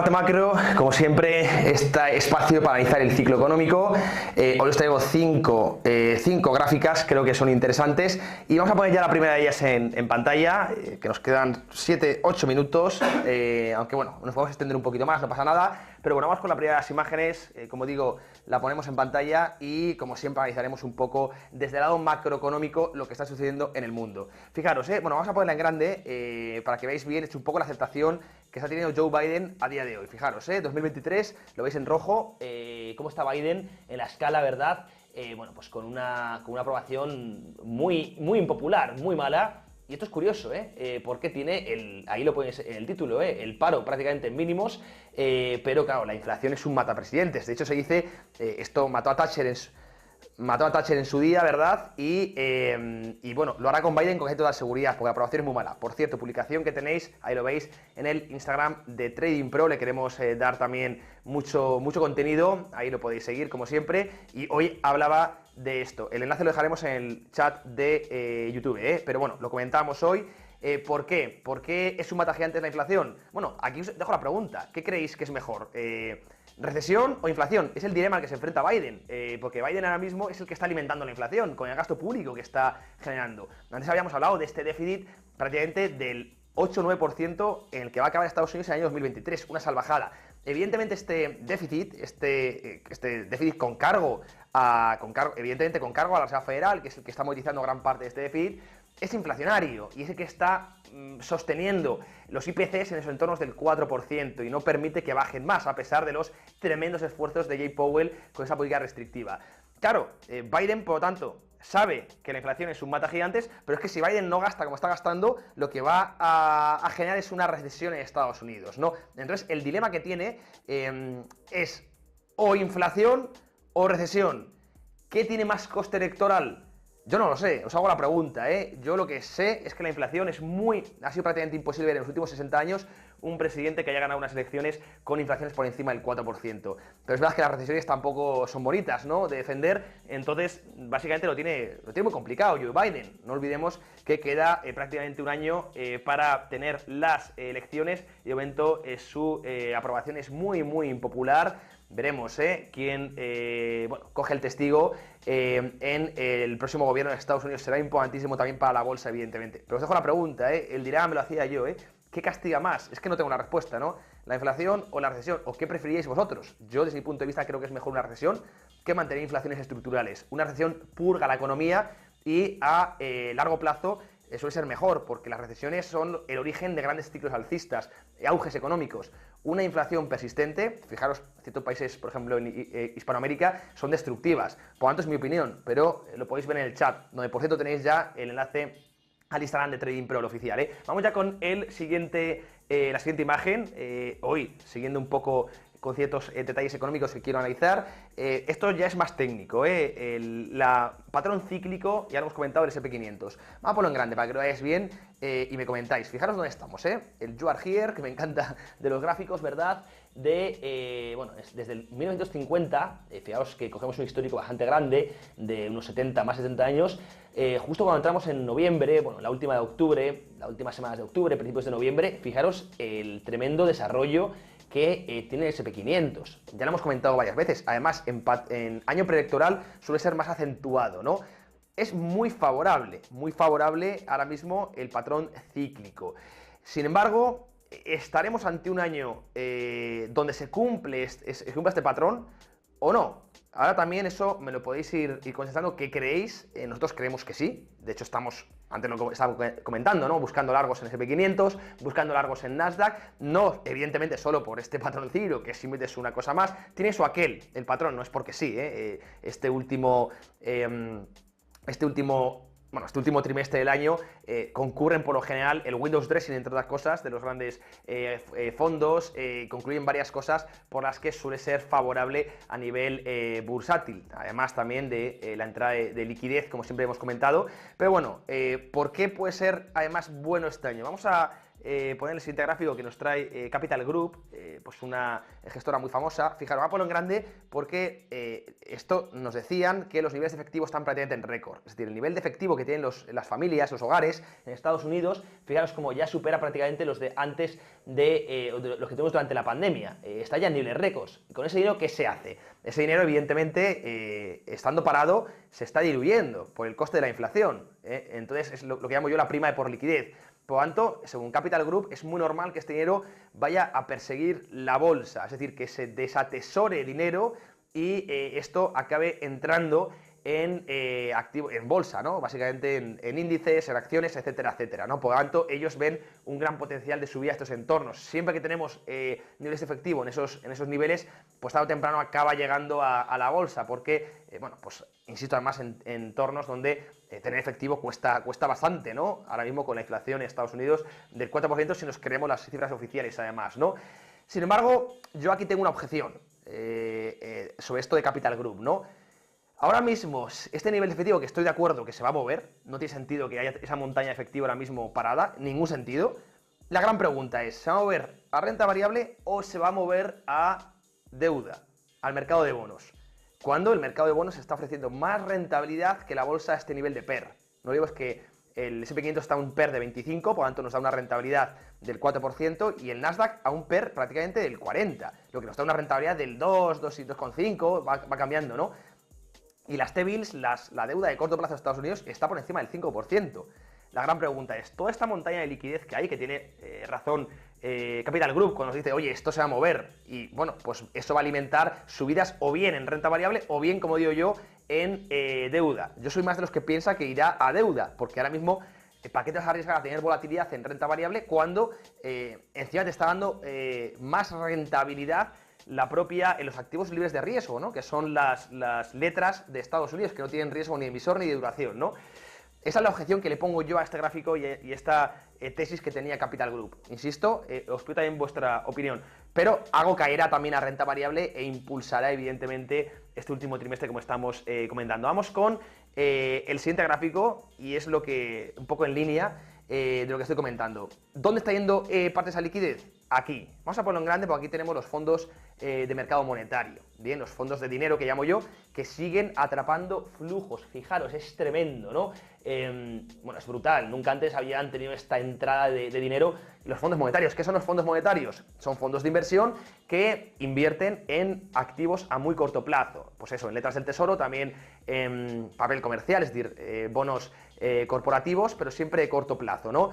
Parte macro, como siempre, este espacio para analizar el ciclo económico. Hoy os traigo cinco gráficas, creo que son interesantes, y vamos a poner ya la primera de ellas en pantalla, que nos quedan 7-8 minutos, aunque bueno, nos podemos extender un poquito más, no pasa nada, pero bueno, vamos con la primera de las imágenes, como digo, la ponemos en pantalla y como siempre analizaremos un poco desde el lado macroeconómico lo que está sucediendo en el mundo. Fijaros, bueno, vamos a ponerla en grande para que veáis bien, es un poco la aceptación que está teniendo Joe Biden a día de hoy. Fijaros, 2023, lo veis en rojo, cómo está Biden en la escala, ¿verdad? Bueno, pues con una aprobación muy impopular, muy mala. Y esto es curioso, porque tiene, ahí lo ponéis en el título, el paro prácticamente en mínimos, pero claro, la inflación es un matapresidentes. De hecho, se dice, esto mató a Thatcher en su día, ¿verdad? Y bueno, lo hará con Biden con toda seguridad, porque la aprobación es muy mala. Por cierto, publicación que tenéis, ahí lo veis, en el Instagram de Trading Pro, le queremos dar también mucho contenido, ahí lo podéis seguir como siempre, y hoy hablaba de esto. El enlace lo dejaremos en el chat de YouTube, pero bueno, lo comentábamos hoy. ¿Por qué? ¿Por qué es un mata gigantes la inflación? Bueno, aquí os dejo la pregunta, ¿qué creéis que es mejor? ¿Recesión o inflación? Es el dilema al que se enfrenta Biden, porque Biden ahora mismo es el que está alimentando la inflación, con el gasto público que está generando. Antes habíamos hablado de este déficit prácticamente del 8-9% en el que va a acabar Estados Unidos en el año 2023, una salvajada. Evidentemente este déficit con cargo evidentemente con cargo a la Reserva Federal, que es el que está movilizando gran parte de este déficit, es inflacionario y es el que está sosteniendo los IPCs en esos entornos del 4% y no permite que bajen más, a pesar de los tremendos esfuerzos de Jay Powell con esa política restrictiva. Claro, Biden, por lo tanto, sabe que la inflación es un mata gigantes, pero es que si Biden no gasta como está gastando, lo que va a generar es una recesión en Estados Unidos, ¿no? Entonces, el dilema que tiene es o inflación o recesión. ¿Qué tiene más coste electoral? Yo no lo sé, os hago la pregunta, Yo lo que sé es que la inflación ha sido prácticamente imposible ver en los últimos 60 años un presidente que haya ganado unas elecciones con inflaciones por encima del 4%. Pero es verdad que las recesiones tampoco son bonitas, ¿no?, de defender, entonces básicamente lo tiene muy complicado Joe Biden. No olvidemos que queda prácticamente un año para tener las elecciones y de momento su aprobación es muy impopular. Veremos quién coge el testigo en el próximo gobierno de Estados Unidos. Será importantísimo también para la bolsa, evidentemente. Pero os dejo la pregunta, el dilema me lo hacía yo, ¿qué castiga más? Es que no tengo una respuesta, ¿no? ¿La inflación o la recesión? ¿O qué preferiríais vosotros? Yo, desde mi punto de vista, creo que es mejor una recesión que mantener inflaciones estructurales. Una recesión purga la economía y a largo plazo suele ser mejor, porque las recesiones son el origen de grandes ciclos alcistas, auges económicos. Una inflación persistente, fijaros, ciertos países, por ejemplo en Hispanoamérica, son destructivas. Por lo tanto, es mi opinión, pero lo podéis ver en el chat, donde por cierto tenéis ya el enlace al Instagram de Trading Pro, el oficial, Vamos ya con la siguiente imagen, hoy siguiendo un poco con ciertos detalles económicos que quiero analizar. Esto ya es más técnico, la patrón cíclico, ya lo hemos comentado, el SP500. Vamos a ponerlo en grande para que lo veáis bien y me comentáis. Fijaros dónde estamos, el You Are Here, que me encanta de los gráficos, ¿verdad? Desde el 1950, fijaos que cogemos un histórico bastante grande, de unos 70, más de 70 años, justo cuando entramos en noviembre, la última últimas semanas de octubre, principios de noviembre, fijaros el tremendo desarrollo que tiene el SP500. Ya lo hemos comentado varias veces. Además, en año preelectoral suele ser más acentuado, ¿no? Es muy favorable ahora mismo el patrón cíclico. Sin embargo, ¿estaremos ante un año donde se cumple este patrón o no? Ahora también eso me lo podéis ir contestando. ¿Qué creéis? Nosotros creemos que sí. De hecho, antes lo estaba comentando, ¿no? Buscando largos en SP500, buscando largos en Nasdaq. No, evidentemente, solo por este patrón cíclico, que simplemente es una cosa más. Tiene eso aquel, el patrón, no es porque sí, este último trimestre del año concurren por lo general el windows dressing, entre otras cosas, de los grandes fondos, concluyen varias cosas por las que suele ser favorable a nivel bursátil, además también de la entrada de liquidez, como siempre hemos comentado. Pero bueno, ¿por qué puede ser además bueno este año? Vamos a poner el siguiente gráfico que nos trae Capital Group, pues una gestora muy famosa. Fijaros, voy a ponerlo en grande porque esto nos decían que los niveles de efectivo están prácticamente en récord. Es decir, el nivel de efectivo que tienen las familias, los hogares en Estados Unidos, fijaros como ya supera prácticamente los de antes de los que tuvimos durante la pandemia. Está ya en niveles récords. ¿Y con ese dinero qué se hace? Ese dinero, evidentemente, estando parado, se está diluyendo por el coste de la inflación. Entonces, es lo que llamo yo la prima de por liquidez. Por lo tanto, según Capital Group, es muy normal que este dinero vaya a perseguir la bolsa, es decir, que se desatesore dinero y esto acabe entrando en bolsa, ¿no? Básicamente en índices, en acciones, etcétera, etcétera, ¿no? Por lo tanto, ellos ven un gran potencial de subida a estos entornos. Siempre que tenemos niveles de efectivo en esos niveles, pues tarde o temprano acaba llegando a la bolsa, porque, bueno, pues insisto, además en entornos donde tener efectivo cuesta bastante, ¿no? Ahora mismo con la inflación en Estados Unidos del 4% si nos creemos las cifras oficiales, además, ¿no? Sin embargo, yo aquí tengo una objeción sobre esto de Capital Group, ¿no? Ahora mismo, este nivel de efectivo que estoy de acuerdo que se va a mover, no tiene sentido que haya esa montaña de efectivo ahora mismo parada, ningún sentido. La gran pregunta es, ¿se va a mover a renta variable o se va a mover a deuda, al mercado de bonos? Cuando el mercado de bonos está ofreciendo más rentabilidad que la bolsa a este nivel de PER. No digo es que el S&P 500 está a un PER de 25, por lo tanto nos da una rentabilidad del 4% y el Nasdaq a un PER prácticamente del 40, lo que nos da una rentabilidad del 2, 2,5, va cambiando, ¿no? Y las T-bills, la deuda de corto plazo de Estados Unidos está por encima del 5%. La gran pregunta es, toda esta montaña de liquidez que hay, que tiene razón Capital Group cuando nos dice, oye, esto se va a mover, y bueno, pues eso va a alimentar subidas o bien en renta variable o bien, como digo yo, en deuda. Yo soy más de los que piensa que irá a deuda, porque ahora mismo, ¿para qué te vas a arriesgar a tener volatilidad en renta variable cuando encima te está dando más rentabilidad en los activos libres de riesgo, ¿no? Que son las letras de Estados Unidos, que no tienen riesgo ni de emisor ni de duración, ¿no? Esa es la objeción que le pongo yo a este gráfico y esta tesis que tenía Capital Group. Insisto, os pido también vuestra opinión, pero algo caerá también a renta variable e impulsará evidentemente este último trimestre como estamos comentando. Vamos con el siguiente gráfico y es lo que, un poco en línea de lo que estoy comentando. ¿Dónde está yendo parte de esa liquidez? Aquí. Vamos a ponerlo en grande porque aquí tenemos los fondos de mercado monetario. Bien, los fondos de dinero que llamo yo, que siguen atrapando flujos. Fijaros, es tremendo, ¿no? Bueno, es brutal. Nunca antes habían tenido esta entrada de dinero. Y los fondos monetarios, ¿qué son los fondos monetarios? Son fondos de inversión que invierten en activos a muy corto plazo. Pues eso, en letras del tesoro, también en papel comercial, es decir, bonos corporativos, pero siempre de corto plazo, ¿no?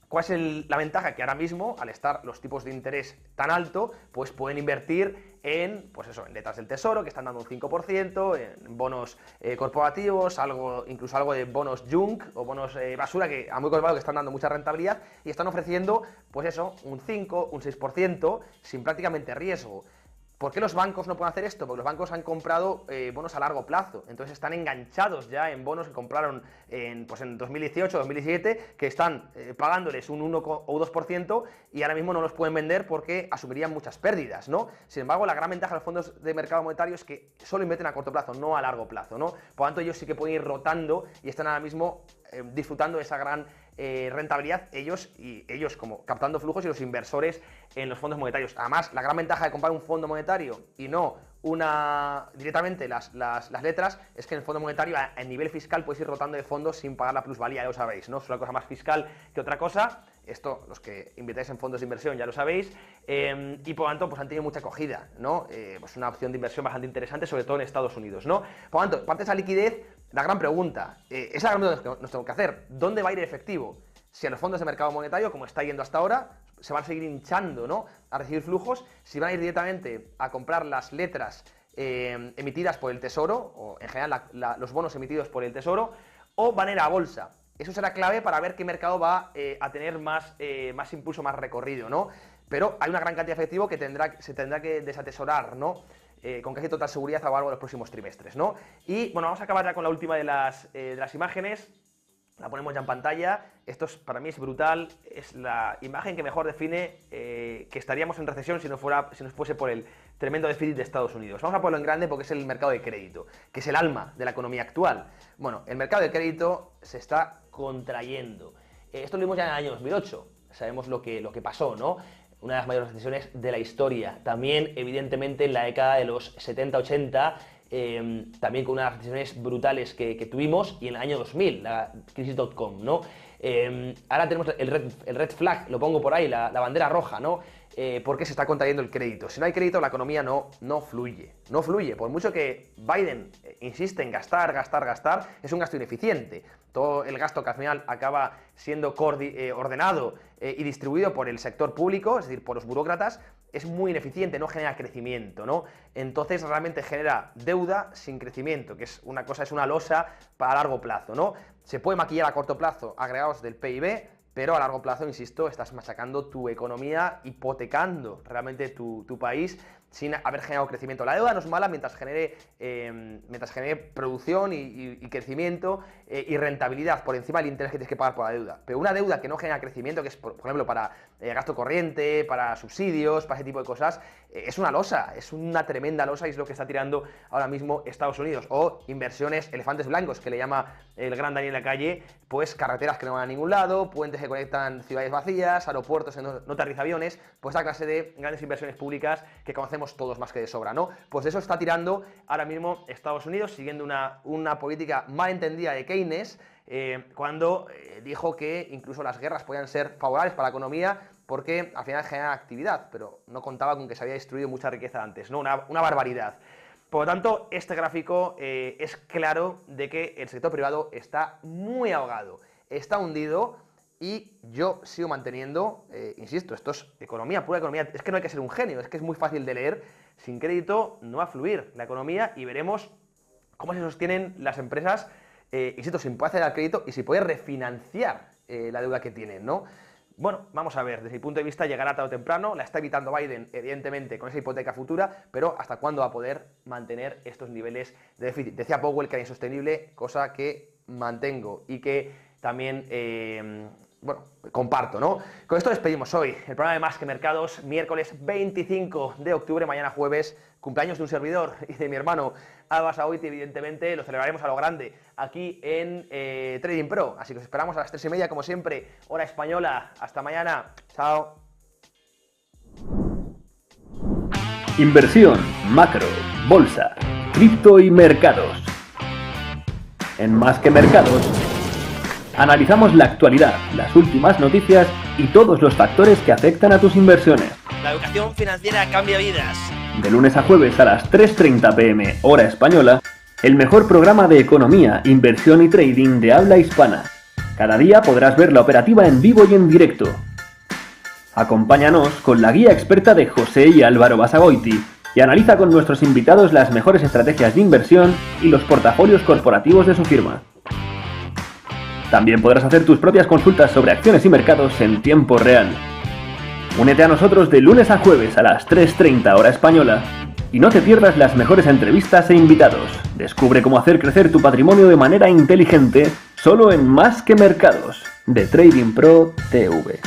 ¿Cuál es la ventaja? Que ahora mismo, al estar los tipos de interés tan alto, pues pueden invertir en, pues eso, en letras del tesoro, que están dando un 5%, en bonos corporativos, incluso algo de bonos junk o bonos basura, que a muy corto plazo que están dando mucha rentabilidad y están ofreciendo, pues eso, un 5, un 6% sin prácticamente riesgo. ¿Por qué los bancos no pueden hacer esto? Porque los bancos han comprado bonos a largo plazo, entonces están enganchados ya en bonos que compraron en 2018, 2017, que están pagándoles un 1 o 2% y ahora mismo no los pueden vender porque asumirían muchas pérdidas, ¿no? Sin embargo, la gran ventaja de los fondos de mercado monetario es que solo invierten a corto plazo, no a largo plazo, ¿no? Por lo tanto, ellos sí que pueden ir rotando y están ahora mismo disfrutando de esa gran rentabilidad, ellos como captando flujos y los inversores en los fondos monetarios. Además, la gran ventaja de comprar un fondo monetario y no directamente las letras es que en el fondo monetario a nivel fiscal puedes ir rotando de fondos sin pagar la plusvalía, ya lo sabéis, ¿no? Es una cosa más fiscal que otra cosa. Esto, los que invirtáis en fondos de inversión ya lo sabéis, y por lo tanto pues han tenido mucha acogida, ¿no? Pues una opción de inversión bastante interesante, sobre todo en Estados Unidos, ¿no? Por lo tanto, parte de esa liquidez, la gran pregunta, es la gran pregunta que nos tenemos que hacer, ¿dónde va a ir el efectivo? Si a los fondos de mercado monetario, como está yendo hasta ahora, se van a seguir hinchando, ¿no? A recibir flujos, si van a ir directamente a comprar las letras emitidas por el Tesoro, o en general los bonos emitidos por el Tesoro, o van a ir a bolsa. Eso será clave para ver qué mercado va a tener más impulso, más recorrido, ¿no? Pero hay una gran cantidad de efectivo que se tendrá que desatesorar, ¿no? Con casi total seguridad a lo largo de los próximos trimestres, ¿no? Y bueno, vamos a acabar ya con la última de las imágenes. La ponemos ya en pantalla. Esto para mí es brutal. Es la imagen que mejor define que estaríamos en recesión si no fuese por el tremendo déficit de Estados Unidos. Vamos a ponerlo en grande porque es el mercado de crédito, que es el alma de la economía actual. Bueno, el mercado de crédito se está contrayendo. Esto lo vimos ya en el año 2008. Sabemos lo que pasó, ¿no? una de las mayores recesiones de la historia. También, evidentemente, en la década de los 70-80, también con unas recesiones brutales que tuvimos, y en el año 2000, la crisis .com, ¿no? Ahora tenemos el red flag, lo pongo por ahí, la bandera roja, ¿no? Porque se está contrayendo el crédito. Si no hay crédito, la economía no fluye. No fluye. Por mucho que Biden insiste en gastar, es un gasto ineficiente. Todo el gasto que al final acaba siendo ordenado y distribuido por el sector público, es decir, por los burócratas, es muy ineficiente, no genera crecimiento, ¿no? Entonces realmente genera deuda sin crecimiento, que es una losa para largo plazo, ¿no? Se puede maquillar a corto plazo agregados del PIB, pero a largo plazo, insisto, estás machacando tu economía, hipotecando realmente tu país sin haber generado crecimiento. La deuda no es mala mientras genere producción y crecimiento y rentabilidad por encima del interés que tienes que pagar por la deuda. Pero una deuda que no genera crecimiento, que es, por ejemplo, para gasto corriente, para subsidios, para ese tipo de cosas, es una losa, es una tremenda losa y es lo que está tirando ahora mismo Estados Unidos. O inversiones, elefantes blancos, que le llama el gran Daniel Lacalle, pues carreteras que no van a ningún lado, puentes que conectan ciudades vacías, aeropuertos en no aterriza aviones, pues esta clase de grandes inversiones públicas que conocemos todos más que de sobra, ¿no? Pues de eso está tirando ahora mismo Estados Unidos, siguiendo una política mal entendida de Keynes, cuando dijo que incluso las guerras podían ser favorables para la economía porque al final generan actividad, pero no contaba con que se había destruido mucha riqueza antes, ¿no? Una barbaridad. Por lo tanto, este gráfico es claro de que el sector privado está muy ahogado, está hundido. Y yo sigo manteniendo, insisto, esto es economía, pura economía, es que no hay que ser un genio, es que es muy fácil de leer, sin crédito no va a fluir la economía y veremos cómo se sostienen las empresas, insisto, sin poder acceder al crédito y sin poder refinanciar la deuda que tienen, ¿no? Bueno, vamos a ver, desde mi punto de vista llegará tarde o temprano, la está evitando Biden, evidentemente, con esa hipoteca futura, pero ¿hasta cuándo va a poder mantener estos niveles de déficit? Decía Powell que era insostenible, cosa que mantengo y que también... bueno, comparto, ¿no? Con esto despedimos hoy el programa de Más que Mercados, miércoles 25 de octubre, mañana jueves, cumpleaños de un servidor y de mi hermano Alba Saoiti, evidentemente, lo celebraremos a lo grande aquí en Trading Pro, así que os esperamos a las 3:30, como siempre, hora española. Hasta mañana, chao. Inversión, macro, bolsa, cripto y mercados. En Más que Mercados analizamos la actualidad, las últimas noticias y todos los factores que afectan a tus inversiones. La educación financiera cambia vidas. De lunes a jueves a las 3:30 p.m. hora española, el mejor programa de economía, inversión y trading de habla hispana. Cada día podrás ver la operativa en vivo y en directo. Acompáñanos con la guía experta de José y Álvaro Basagoiti y analiza con nuestros invitados las mejores estrategias de inversión y los portafolios corporativos de su firma. También podrás hacer tus propias consultas sobre acciones y mercados en tiempo real. Únete a nosotros de lunes a jueves a las 3:30 hora española y no te pierdas las mejores entrevistas e invitados. Descubre cómo hacer crecer tu patrimonio de manera inteligente solo en Más que Mercados de Trading Pro TV.